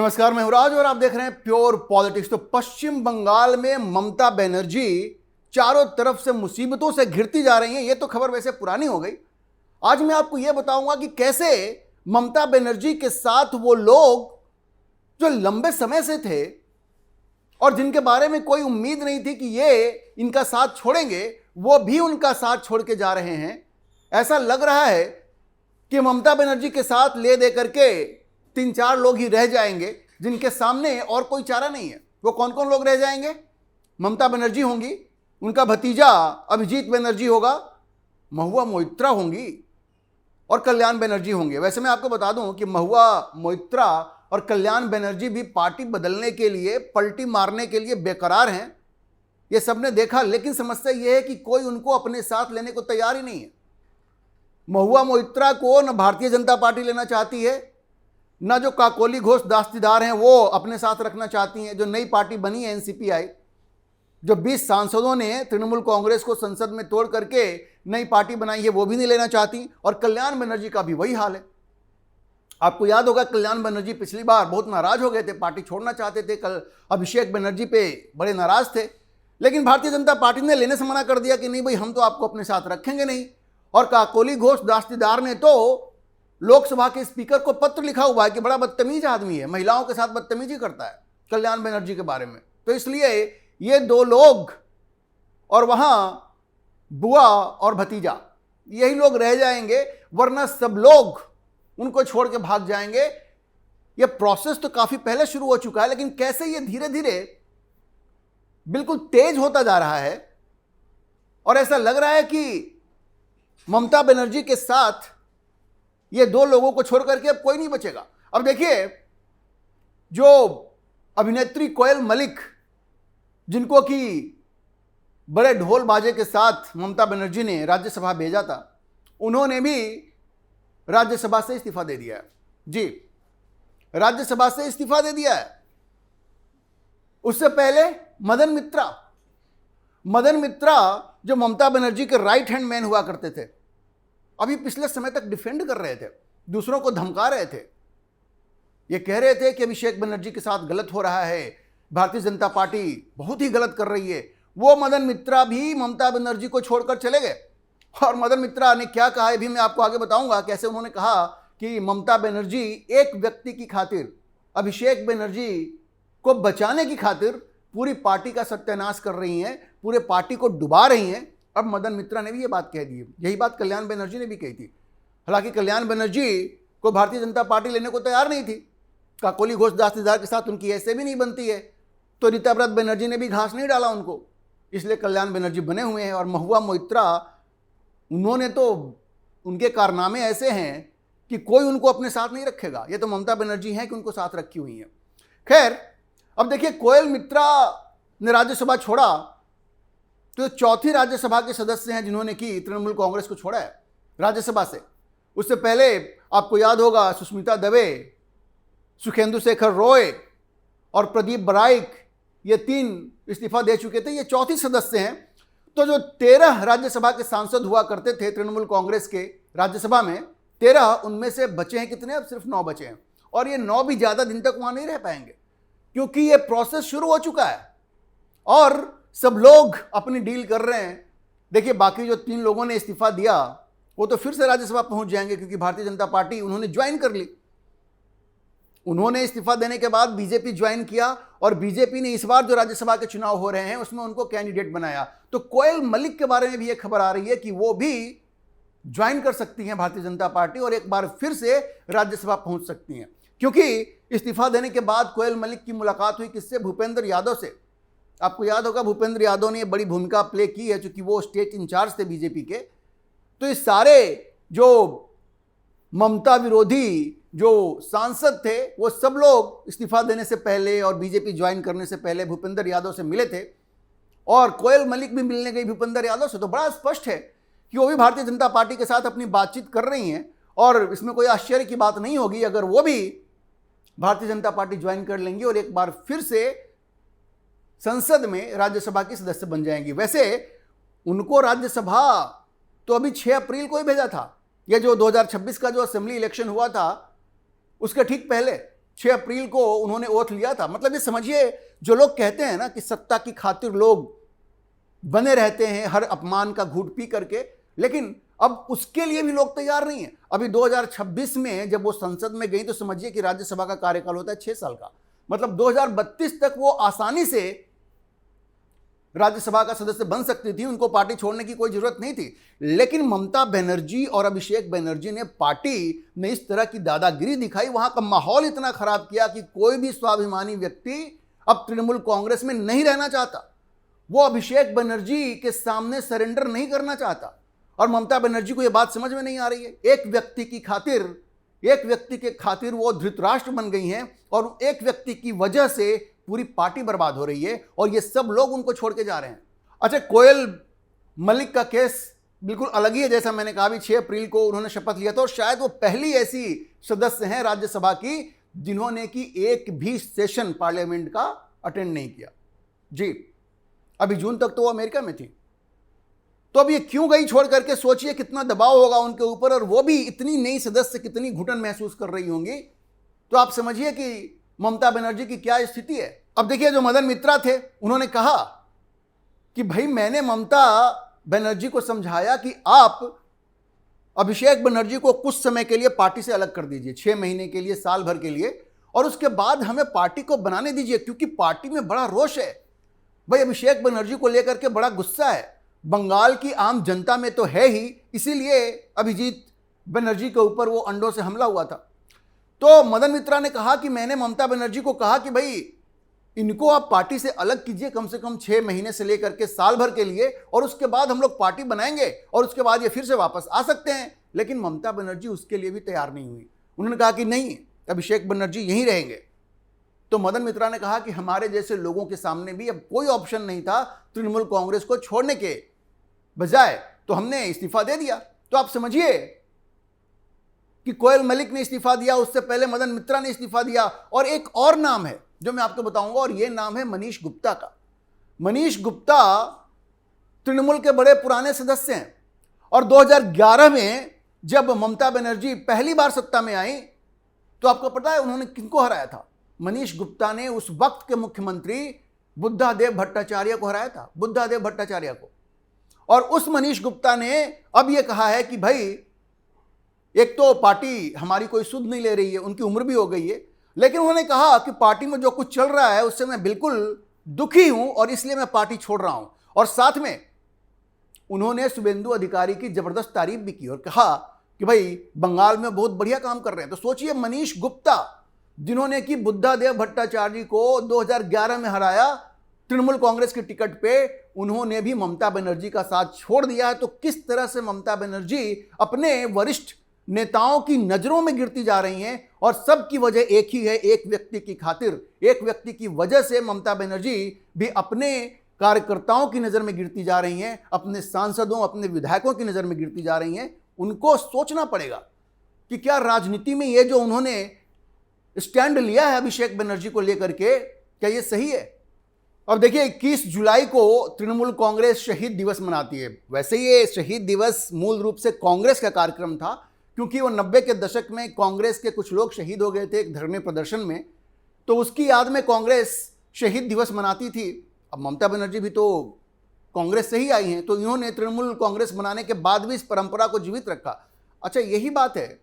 नमस्कार, मैं हूं राज और आप देख रहे हैं प्योर पॉलिटिक्स। तो पश्चिम बंगाल में ममता बनर्जी चारों तरफ से मुसीबतों से घिरती जा रही हैं। ये तो खबर वैसे पुरानी हो गई। आज मैं आपको यह बताऊंगा कि कैसे ममता बनर्जी के साथ वो लोग जो लंबे समय से थे और जिनके बारे में कोई उम्मीद नहीं थी कि ये इनका साथ छोड़ेंगे, वो भी उनका साथ छोड़ के जा रहे हैं। ऐसा लग रहा है कि ममता बनर्जी के साथ ले दे करके 3-4 लोग ही रह जाएंगे जिनके सामने और कोई चारा नहीं है। वो कौन कौन लोग रह जाएंगे? ममता बनर्जी होंगी, उनका भतीजा अभिजीत बनर्जी होगा, महुआ मोइत्रा होंगी और कल्याण बनर्जी होंगे। वैसे मैं आपको बता दूं कि महुआ मोइत्रा और कल्याण बनर्जी भी पार्टी बदलने के लिए, पलटी मारने के लिए बेकरार हैं। ये सबने देखा, लेकिन समस्या ये है कि कोई उनको अपने साथ लेने को तैयार ही नहीं है। महुआ मोइत्रा को न भारतीय जनता पार्टी लेना चाहती है, ना जो काकोली घोष दास्तीदार हैं वो अपने साथ रखना चाहती हैं। जो नई पार्टी बनी है एनसीपीआई, जो 20 सांसदों ने तृणमूल कांग्रेस को संसद में तोड़ करके नई पार्टी बनाई है, वो भी नहीं लेना चाहती। और कल्याण बनर्जी का भी वही हाल है। आपको याद होगा कल्याण बनर्जी पिछली बार बहुत नाराज हो गए थे, पार्टी छोड़ना चाहते थे। कल अभिषेक बनर्जी पे बड़े नाराज थे, लेकिन भारतीय जनता पार्टी ने लेने से मना कर दिया कि नहीं भाई, हम तो आपको अपने साथ रखेंगे नहीं। और काकोली घोष दास्तीदार ने तो लोकसभा के स्पीकर को पत्र लिखा हुआ है कि बड़ा बदतमीज आदमी है, महिलाओं के साथ बदतमीजी करता है कल्याण बनर्जी के बारे में। तो इसलिए ये दो लोग और वहां बुआ और भतीजा, यही लोग रह जाएंगे, वरना सब लोग उनको छोड़ के भाग जाएंगे। ये प्रोसेस तो काफी पहले शुरू हो चुका है, लेकिन कैसे ये धीरे धीरे बिल्कुल तेज होता जा रहा है। और ऐसा लग रहा है कि ममता बनर्जी के साथ ये दो लोगों को छोड़ करके अब कोई नहीं बचेगा। अब देखिए, जो अभिनेत्री कोयल मलिक, जिनको कि बड़े ढोल बाजे के साथ ममता बनर्जी ने राज्यसभा भेजा था, उन्होंने भी राज्यसभा से इस्तीफा दे दिया है। जी, राज्यसभा से इस्तीफा दे दिया है। उससे पहले मदन मित्रा जो ममता बनर्जी के राइट हैंड मैन हुआ करते थे, अभी पिछले समय तक डिफेंड कर रहे थे, दूसरों को धमका रहे थे। ये कह रहे थे कि अभिषेक बनर्जी के साथ गलत हो रहा है, भारतीय जनता पार्टी बहुत ही गलत कर रही है। वो मदन मित्रा भी ममता बनर्जी को छोड़कर चले गए। और मदन मित्रा ने क्या कहा है भी मैं आपको आगे बताऊंगा। कैसे उन्होंने कहा कि ममता बनर्जी एक व्यक्ति की खातिर, अभिषेक बनर्जी को बचाने की खातिर पूरी पार्टी का सत्यानाश कर रही हैं, पूरे पार्टी को डुबा रही हैं। अब मदन मित्रा ने भी ये बात कह दी है। यही बात कल्याण बनर्जी ने भी कही थी। हालांकि कल्याण बनर्जी को भारतीय जनता पार्टी लेने को तैयार नहीं थी। काकोली घोष दास्तीदार के साथ उनकी ऐसे भी नहीं बनती है, तो रीताव्रत बनर्जी ने भी घास नहीं डाला उनको, इसलिए कल्याण बनर्जी बने हुए हैं। और महुआ मोइत्रा, उन्होंने तो, उनके कारनामे ऐसे हैं कि कोई उनको अपने साथ नहीं रखेगा। ये तो ममता बनर्जी हैं कि उनको साथ रखी हुई है। खैर, अब देखिए, कोयल मित्रा ने राज्यसभा छोड़ा, तो चौथी राज्यसभा के सदस्य हैं जिन्होंने कि तृणमूल कांग्रेस को छोड़ा है राज्यसभा से। उससे पहले आपको याद होगा सुष्मिता दवे, सुखेंदु शेखर रॉय और प्रदीप बराइक, ये 3 इस्तीफा दे चुके थे। ये चौथी सदस्य हैं। तो जो 13 राज्यसभा के सांसद हुआ करते थे तृणमूल कांग्रेस के राज्यसभा में, 13 उनमें से बचे हैं कितने? अब सिर्फ 9 बचे हैं। और ये 9 भी ज्यादा दिन तक वहां नहीं रह पाएंगे, क्योंकि ये प्रोसेस शुरू हो चुका है और सब लोग अपनी डील कर रहे हैं। देखिए, बाकी जो 3 लोगों ने इस्तीफा दिया वो तो फिर से राज्यसभा पहुंच जाएंगे, क्योंकि भारतीय जनता पार्टी उन्होंने ज्वाइन कर ली। उन्होंने इस्तीफा देने के बाद बीजेपी ज्वाइन किया और बीजेपी ने इस बार जो राज्यसभा के चुनाव हो रहे हैं उसमें उनको कैंडिडेट बनाया। तो कोयल मलिक के बारे में भी एक खबर आ रही है कि वो भी ज्वाइन कर सकती हैं भारतीय जनता पार्टी और एक बार फिर से राज्यसभा पहुंच सकती हैं। क्योंकि इस्तीफा देने के बाद कोयल मलिक की मुलाकात हुई किससे? भूपेंद्र यादव से। आपको याद होगा भूपेंद्र यादव ने बड़ी भूमिका प्ले की है, क्योंकि वो स्टेट इंचार्ज थे बीजेपी के। तो इस सारे जो ममता विरोधी जो सांसद थे, वो सब लोग इस्तीफा देने से पहले और बीजेपी ज्वाइन करने से पहले भूपेंद्र यादव से मिले थे। और कोयल मलिक भी मिलने गई भूपेंद्र यादव से। तो बड़ा स्पष्ट है कि वो भी भारतीय जनता पार्टी के साथ अपनी बातचीत कर रही हैं। और इसमें कोई आश्चर्य की बात नहीं होगी अगर वो भी भारतीय जनता पार्टी ज्वाइन कर लेंगी और एक बार फिर से संसद में राज्यसभा की सदस्य बन जाएंगी। वैसे उनको राज्यसभा तो अभी 6 अप्रैल को ही भेजा था। यह जो 2026 का जो असेंबली इलेक्शन हुआ था उसके ठीक पहले 6 अप्रैल को उन्होंने ओथ लिया था। मतलब ये समझिए, जो लोग कहते हैं ना कि सत्ता की खातिर लोग बने रहते हैं हर अपमान का घूंट पी करके, लेकिन अब उसके लिए भी लोग तैयार नहीं है। अभी 2026 में जब वो संसद में गई तो समझिए कि राज्यसभा का कार्यकाल होता है 6 साल का, मतलब 2032 तक वो आसानी से राज्यसभा का सदस्य बन सकती थी, उनको पार्टी छोड़ने की कोई जरूरत नहीं थी। लेकिन ममता बनर्जी और अभिषेक बनर्जी ने पार्टी में इस तरह की दादागिरी दिखाई, वहां का माहौल इतना खराब किया कि कोई भी स्वाभिमानी व्यक्ति अब तृणमूल कांग्रेस में नहीं रहना चाहता। वो अभिषेक बनर्जी के सामने सरेंडर नहीं करना चाहता। और ममता बनर्जी को यह बात समझ में नहीं आ रही है। एक व्यक्ति के खातिर वो धृतराष्ट्र बन गई हैं और एक व्यक्ति की वजह से पूरी पार्टी बर्बाद हो रही है और ये सब लोग उनको छोड़ के जा रहे हैं। अच्छा, कोयल मलिक का केस बिल्कुल अलग ही है। जैसा मैंने कहा, 6 अप्रैल को उन्होंने शपथ लिया था और शायद वो पहली ऐसी सदस्य हैं राज्यसभा की जिन्होंने कि एक भी सेशन पार्लियामेंट का अटेंड नहीं किया। जी, अभी जून तक तो वो अमेरिका में थी। तो अब ये क्यों गई छोड़ करके, सोचिए कितना दबाव होगा उनके ऊपर, और वो भी इतनी नई सदस्य कितनी घुटन महसूस कर रही होंगी। तो आप समझिए कि ममता बनर्जी की क्या स्थिति है। अब देखिए, जो मदन मित्रा थे उन्होंने कहा कि भाई मैंने ममता बनर्जी को समझाया कि आप अभिषेक बनर्जी को कुछ समय के लिए पार्टी से अलग कर दीजिए, 6 महीने के लिए, साल भर के लिए, और उसके बाद हमें पार्टी को बनाने दीजिए, क्योंकि पार्टी में बड़ा रोष है। भाई अभिषेक बनर्जी को लेकर के बड़ा गुस्सा है, बंगाल की आम जनता में तो है ही, इसीलिए अभिजीत बनर्जी के ऊपर वो अंडों से हमला हुआ था। तो मदन मित्रा ने कहा कि मैंने ममता बनर्जी को कहा कि भाई इनको आप पार्टी से अलग कीजिए कम से कम 6 महीने से लेकर के साल भर के लिए, और उसके बाद हम लोग पार्टी बनाएंगे और उसके बाद ये फिर से वापस आ सकते हैं। लेकिन ममता बनर्जी उसके लिए भी तैयार नहीं हुई। उन्होंने कहा कि नहीं, अभिषेक बनर्जी यहीं रहेंगे। तो मदन मित्रा ने कहा कि हमारे जैसे लोगों के सामने भी अब कोई ऑप्शन नहीं था तृणमूल कांग्रेस को छोड़ने के बजाय, तो हमने इस्तीफा दे दिया। तो आप समझिए कि कोयल मलिक ने इस्तीफा दिया, उससे पहले मदन मित्रा ने इस्तीफा दिया, और एक और नाम है जो मैं आपको बताऊंगा, और यह नाम है मनीष गुप्ता का। मनीष गुप्ता तृणमूल के बड़े पुराने सदस्य हैं, और 2011 में जब ममता बनर्जी पहली बार सत्ता में आई तो आपको पता है उन्होंने किनको हराया था? मनीष गुप्ता ने उस वक्त के मुख्यमंत्री बुद्धादेव भट्टाचार्य को हराया था, बुद्धादेव भट्टाचार्य को। और उस मनीष गुप्ता ने अब यह कहा है कि भाई एक तो पार्टी हमारी कोई सुध नहीं ले रही है, उनकी उम्र भी हो गई है, लेकिन उन्होंने कहा कि पार्टी में जो कुछ चल रहा है उससे मैं बिल्कुल दुखी हूं और इसलिए मैं पार्टी छोड़ रहा हूं। और साथ में उन्होंने शुभेंदु अधिकारी की जबरदस्त तारीफ भी की और कहा कि भाई बंगाल में बहुत बढ़िया काम कर रहे हैं। तो सोचिए, मनीष गुप्ता जिन्होंने कि बुद्धादेव भट्टाचार्य को 2011 में हराया तृणमूल कांग्रेस की टिकट पे, उन्होंने भी ममता बनर्जी का साथ छोड़ दिया है। तो किस तरह से ममता बनर्जी अपने वरिष्ठ नेताओं की नजरों में गिरती जा रही हैं, और सबकी वजह एक ही है, एक व्यक्ति की खातिर, एक व्यक्ति की वजह से ममता बनर्जी भी अपने कार्यकर्ताओं की नजर में गिरती जा रही हैं, अपने सांसदों, अपने विधायकों की नजर में गिरती जा रही हैं। उनको सोचना पड़ेगा कि क्या राजनीति में ये जो उन्होंने स्टैंड लिया है अभिषेक बनर्जी को लेकर के, क्या ये सही है? अब देखिए, 21 जुलाई को तृणमूल कांग्रेस शहीद दिवस मनाती है। वैसे ये शहीद दिवस मूल रूप से कांग्रेस का कार्यक्रम था, क्योंकि वो 90 के दशक में कांग्रेस के कुछ लोग शहीद हो गए थे एक धरने प्रदर्शन में, तो उसकी याद में कांग्रेस शहीद दिवस मनाती थी। अब ममता बनर्जी भी तो कांग्रेस से ही आई हैं, तो इन्होंने तृणमूल कांग्रेस बनाने के बाद भी इस परंपरा को जीवित रखा। अच्छा, यही बात है,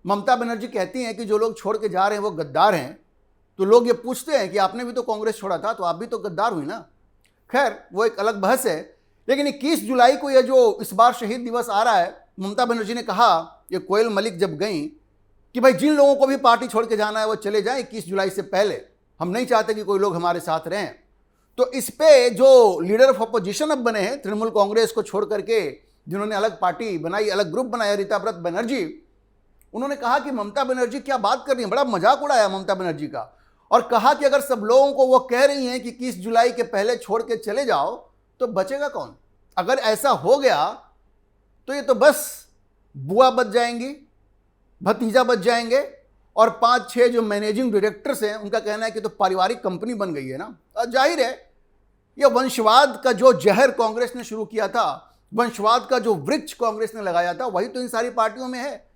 ममता बनर्जी कहती हैं कि जो लोग छोड़ के जा रहे हैं वो गद्दार हैं, तो लोग ये पूछते हैं कि आपने भी तो कांग्रेस छोड़ा था, तो आप भी तो गद्दार हुई ना। खैर, वो एक अलग बहस है। लेकिन 21 जुलाई को ये जो इस बार शहीद दिवस आ रहा है, ममता बनर्जी ने कहा, ये कोयल मलिक जब गई, कि भाई जिन लोगों को भी पार्टी छोड़ के जाना है वो चले जाएं 21 जुलाई से पहले, हम नहीं चाहते कि कोई लोग हमारे साथ रहें। तो इस पे जो लीडर ऑफ अपोजिशन अब बने हैं तृणमूल कांग्रेस को छोड़ करके, जिन्होंने अलग पार्टी बनाई, अलग ग्रुप बनाया, रीताव्रत बनर्जी, उन्होंने कहा कि ममता बनर्जी क्या बात कर रही है, बड़ा मजाक उड़ाया ममता बनर्जी का, और कहा कि अगर सब लोगों को वो कह रही हैं कि 21 जुलाई के पहले छोड़ के चले जाओ तो बचेगा कौन? अगर ऐसा हो गया तो ये तो बस बुआ बच जाएंगी, भतीजा बच जाएंगे, और 5-6 जो मैनेजिंग डायरेक्टर्स हैं उनका कहना है कि तो पारिवारिक कंपनी बन गई है ना। जाहिर है, यह वंशवाद का जो जहर कांग्रेस ने शुरू किया था, वंशवाद का जो वृक्ष कांग्रेस ने लगाया था, वही तो इन सारी पार्टियों में है।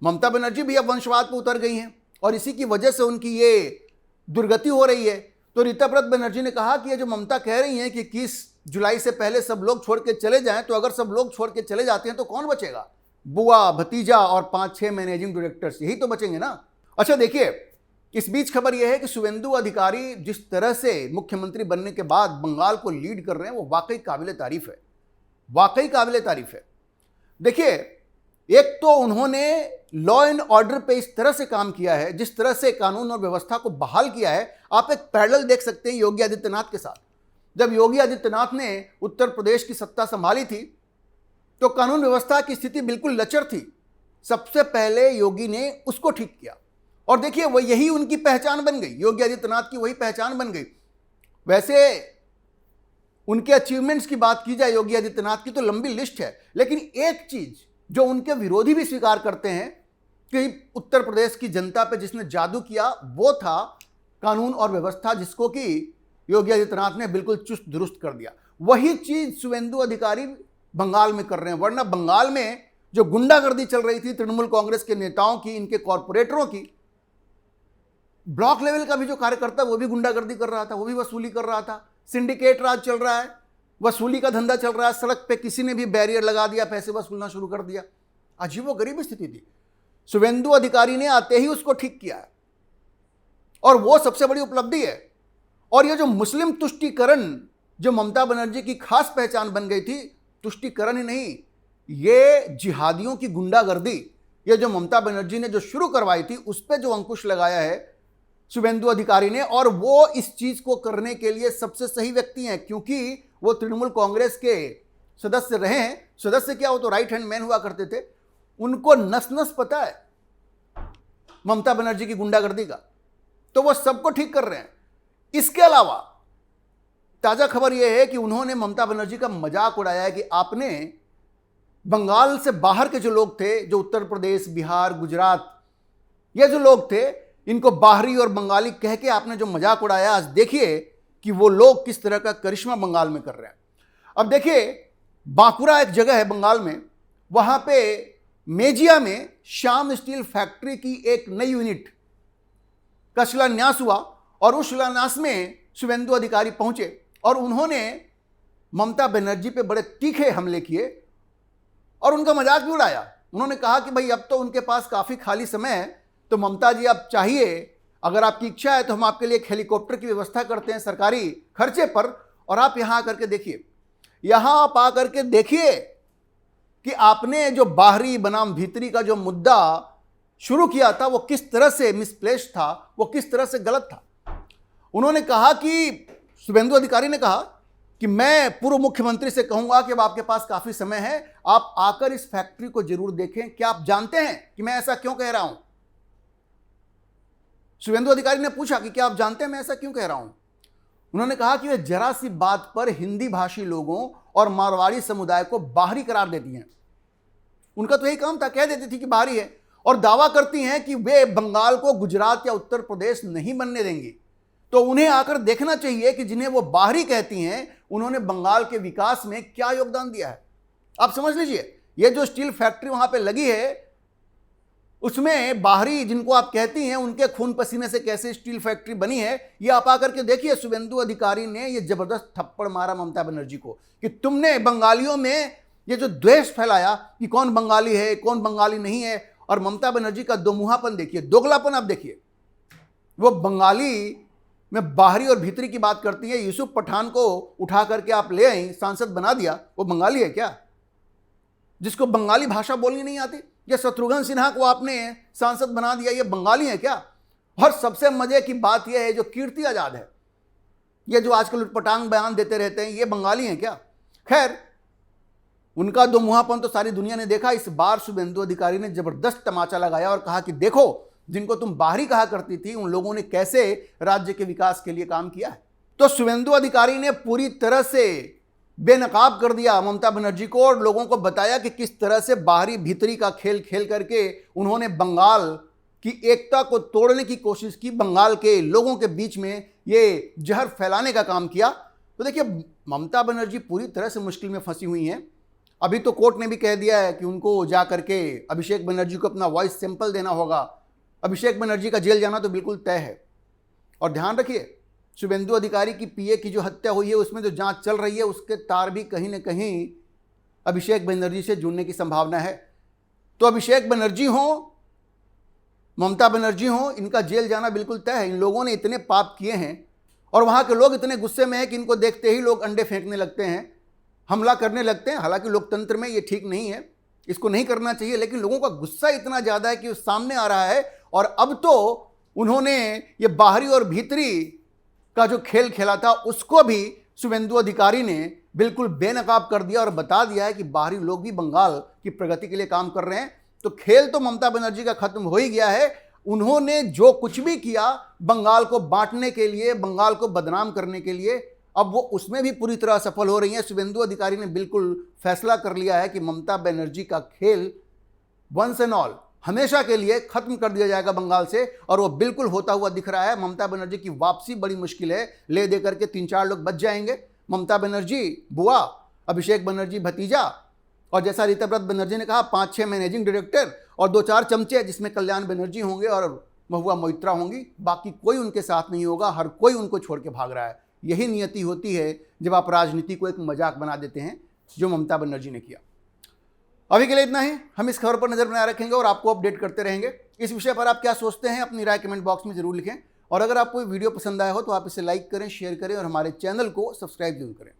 ममता बनर्जी भी अब वंशवाद पर उतर गई हैं और इसी की वजह से उनकी ये दुर्गति हो रही है। तो ऋतव्रत बनर्जी ने कहा कि ये जो ममता कह रही हैं कि 21 जुलाई से पहले सब लोग छोड़ के चले जाएं, तो अगर सब लोग छोड़ के चले जाते हैं तो कौन बचेगा? बुआ, भतीजा और 5-6 मैनेजिंग डायरेक्टर्स, यही तो बचेंगे ना। अच्छा देखिए, इस बीच खबर यह है कि शुवेंदु अधिकारी जिस तरह से मुख्यमंत्री बनने के बाद बंगाल को लीड कर रहे हैं वो वाकई काबिले तारीफ है, वाकई काबिले तारीफ है। देखिए, एक तो उन्होंने लॉ एंड ऑर्डर पे इस तरह से काम किया है, जिस तरह से कानून और व्यवस्था को बहाल किया है। आप एक पैरेलल देख सकते हैं योगी आदित्यनाथ के साथ। जब योगी आदित्यनाथ ने उत्तर प्रदेश की सत्ता संभाली थी तो कानून व्यवस्था की स्थिति बिल्कुल लचर थी। सबसे पहले योगी ने उसको ठीक किया और देखिए वो यही उनकी पहचान बन गई, योगी आदित्यनाथ की वही पहचान बन गई। वैसे उनके अचीवमेंट्स की बात की जाए योगी आदित्यनाथ की तो लंबी लिस्ट है, लेकिन एक चीज जो उनके विरोधी भी स्वीकार करते हैं कि उत्तर प्रदेश की जनता पे जिसने जादू किया वो था कानून और व्यवस्था, जिसको कि योगी आदित्यनाथ ने बिल्कुल चुस्त दुरुस्त कर दिया। वही चीज शुवेंदु अधिकारी बंगाल में कर रहे हैं। वरना बंगाल में जो गुंडागर्दी चल रही थी तृणमूल कांग्रेस के नेताओं की, इनके कॉरपोरेटरों की, ब्लॉक लेवल का भी जो कार्यकर्ता वो भी गुंडागर्दी कर रहा था, वो भी वसूली कर रहा था। सिंडिकेट राज चल रहा है, वसूली का धंधा चल रहा है। सड़क पे किसी ने भी बैरियर लगा दिया, पैसे वसूलना शुरू कर दिया। अजीबोगरीब स्थिति थी। शुवेंदु अधिकारी ने आते ही उसको ठीक किया है और वो सबसे बड़ी उपलब्धि है। और ये जो मुस्लिम तुष्टीकरण जो ममता बनर्जी की खास पहचान बन गई थी, तुष्टीकरण ही नहीं, ये जिहादियों की गुंडागर्दी, ये जो ममता बनर्जी ने जो शुरू करवाई थी उस पर जो अंकुश लगाया है शुवेंदु अधिकारी ने, और वो इस चीज को करने के लिए सबसे सही व्यक्ति हैं क्योंकि वो तृणमूल कांग्रेस के सदस्य रहे हैं। सदस्य क्या, वो तो राइट हैंड मैन हुआ करते थे। उनको नस नस पता है ममता बनर्जी की गुंडागर्दी का, तो वो सबको ठीक कर रहे हैं। इसके अलावा ताजा खबर यह है कि उन्होंने ममता बनर्जी का मजाक उड़ाया है कि आपने बंगाल से बाहर के जो लोग थे, जो उत्तर प्रदेश, बिहार, गुजरात, ये जो लोग थे, इनको बाहरी और बंगाली कह के आपने जो मजाक उड़ाया, आज देखिए कि वो लोग किस तरह का करिश्मा बंगाल में कर रहे हैं। अब देखिए, बांकुरा एक जगह है बंगाल में, वहां पे मेजिया में श्याम स्टील फैक्ट्री की एक नई यूनिट का शिलान्यास हुआ और उस शिलान्यास में शुवेंदु अधिकारी पहुंचे और उन्होंने ममता बनर्जी पे बड़े तीखे हमले किए और उनका मजाक भी उड़ाया। उन्होंने कहा कि भाई अब तो उनके पास काफ़ी खाली समय है, तो ममता जी आप चाहिए, अगर आपकी इच्छा है तो हम आपके लिए एक हेलीकॉप्टर की व्यवस्था करते हैं सरकारी खर्चे पर, और आप यहाँ आकर के देखिए। यहाँ आप आकर के देखिए कि आपने जो बाहरी बनाम भीतरी का जो मुद्दा शुरू किया था वो किस तरह से मिसप्लेस्ड था, वो किस तरह से गलत था। उन्होंने कहा कि शुवेंदु अधिकारी ने कहा कि मैं पूर्व मुख्यमंत्री से कहूंगा कि अब आपके पास काफी समय है, आप आकर इस फैक्ट्री को जरूर देखें। क्या आप जानते हैं कि मैं ऐसा क्यों कह रहा हूं? शुवेंदु अधिकारी ने पूछा कि क्या आप जानते हैं मैं ऐसा क्यों कह रहा हूं? उन्होंने कहा कि वे जरा सी बात पर हिंदी भाषी लोगों और मारवाड़ी समुदाय को बाहरी करार देती हैं। उनका तो यही काम था, कह देती थी कि बाहरी है, और दावा करती हैं कि वे बंगाल को गुजरात या उत्तर प्रदेश नहीं बनने देंगी। तो उन्हें आकर देखना चाहिए कि जिन्हें वो बाहरी कहती हैं उन्होंने बंगाल के विकास में क्या योगदान दिया है। आप समझ लीजिए, ये जो स्टील फैक्ट्री वहां पे लगी है उसमें बाहरी जिनको आप कहती हैं उनके खून पसीने से कैसे स्टील फैक्ट्री बनी है, ये आप आकर के देखिए। शुवेंदु अधिकारी ने ये जबरदस्त थप्पड़ मारा ममता बनर्जी को कि तुमने बंगालियों में ये जो द्वेष फैलाया कि कौन बंगाली है कौन बंगाली नहीं है, और ममता बनर्जी का दोमुहापन देखिए, दोगलापन आप देखिए। वो बंगाली में बाहरी और भीतरी की बात करती है। यूसुफ पठान को उठा करके आप ले आई, सांसद बना दिया, वो बंगाली है क्या? जिसको बंगाली भाषा बोलनी नहीं आती? या शत्रुघ्न सिन्हा को आपने सांसद बना दिया, ये बंगाली है क्या? और सबसे मजे की बात यह है जो कीर्ति आजाद है, ये जो आजकल उटपटांग बयान देते रहते हैं, ये बंगाली हैं क्या? खैर, उनका दोमुहापन तो सारी दुनिया ने देखा। इस बार शुवेंदु अधिकारी ने जबरदस्त तमाचा लगाया और कहा कि देखो, जिनको तुम बाहरी कहा करती थी उन लोगों ने कैसे राज्य के विकास के लिए काम किया है। तो शुवेंदु अधिकारी ने पूरी तरह से बेनकाब कर दिया ममता बनर्जी को और लोगों को बताया कि किस तरह से बाहरी भीतरी का खेल खेल करके उन्होंने बंगाल की एकता को तोड़ने की कोशिश की, बंगाल के लोगों के बीच में ये जहर फैलाने का काम किया। तो देखिए, ममता बनर्जी पूरी तरह से मुश्किल में फंसी हुई हैं। अभी तो कोर्ट ने भी कह दिया है कि उनको जा करके अभिषेक बनर्जी को अपना वॉइस सैंपल देना होगा अभिषेक बनर्जी का जेल जाना तो बिल्कुल तय है। और ध्यान रखिए, शुभेंदु अधिकारी की पीए की जो हत्या हुई है उसमें जो जांच चल रही है उसके तार भी कहीं ना कहीं अभिषेक बनर्जी से जुड़ने की संभावना है। तो अभिषेक बनर्जी हो, ममता बनर्जी हो, इनका जेल जाना बिल्कुल तय है। इन लोगों ने इतने पाप किए हैं और वहाँ के लोग इतने गुस्से में हैं कि इनको देखते ही लोग अंडे फेंकने लगते हैं, हमला करने लगते हैं। हालांकि लोकतंत्र में ये ठीक नहीं है, इसको नहीं करना चाहिए, लेकिन लोगों का गुस्सा इतना ज़्यादा है कि वो सामने आ रहा है। और अब तो उन्होंने ये बाहरी और भीतरी का जो खेल खेला था उसको भी शुभेंदु अधिकारी ने बिल्कुल बेनकाब कर दिया और बता दिया है कि बाहरी लोग भी बंगाल की प्रगति के लिए काम कर रहे हैं। तो खेल तो ममता बनर्जी का खत्म हो ही गया है। उन्होंने जो कुछ भी किया बंगाल को बांटने के लिए, बंगाल को बदनाम करने के लिए, अब वो उसमें भी पूरी तरह सफल हो रही हैं। शुभेंदु अधिकारी ने बिल्कुल फैसला कर लिया है कि ममता बनर्जी का खेल वंस एंड ऑल हमेशा के लिए खत्म कर दिया जाएगा बंगाल से, और वो बिल्कुल होता हुआ दिख रहा है। ममता बनर्जी की वापसी बड़ी मुश्किल है, ले दे करके 3-4 लोग बच जाएंगे। ममता बनर्जी बुआ, अभिषेक बनर्जी भतीजा, और जैसा रीताव्रत बनर्जी ने कहा 5-6 मैनेजिंग डायरेक्टर और 2-4 चमचे, जिसमें कल्याण बनर्जी होंगे और महुआ मोइत्रा होंगी। बाकी कोई उनके साथ नहीं होगा, हर कोई उनको छोड़ के भाग रहा है। यही नियति होती है जब आप राजनीति को एक मजाक बना देते हैं, जो ममता बनर्जी ने किया। अभी के लिए इतना ही। हम इस खबर पर नजर बनाए रखेंगे और आपको अपडेट करते रहेंगे। इस विषय पर आप क्या सोचते हैं अपनी राय कमेंट बॉक्स में जरूर लिखें। और अगर आपको वीडियो पसंद आया हो तो आप इसे लाइक करें, शेयर करें और हमारे चैनल को सब्सक्राइब जरूर करें।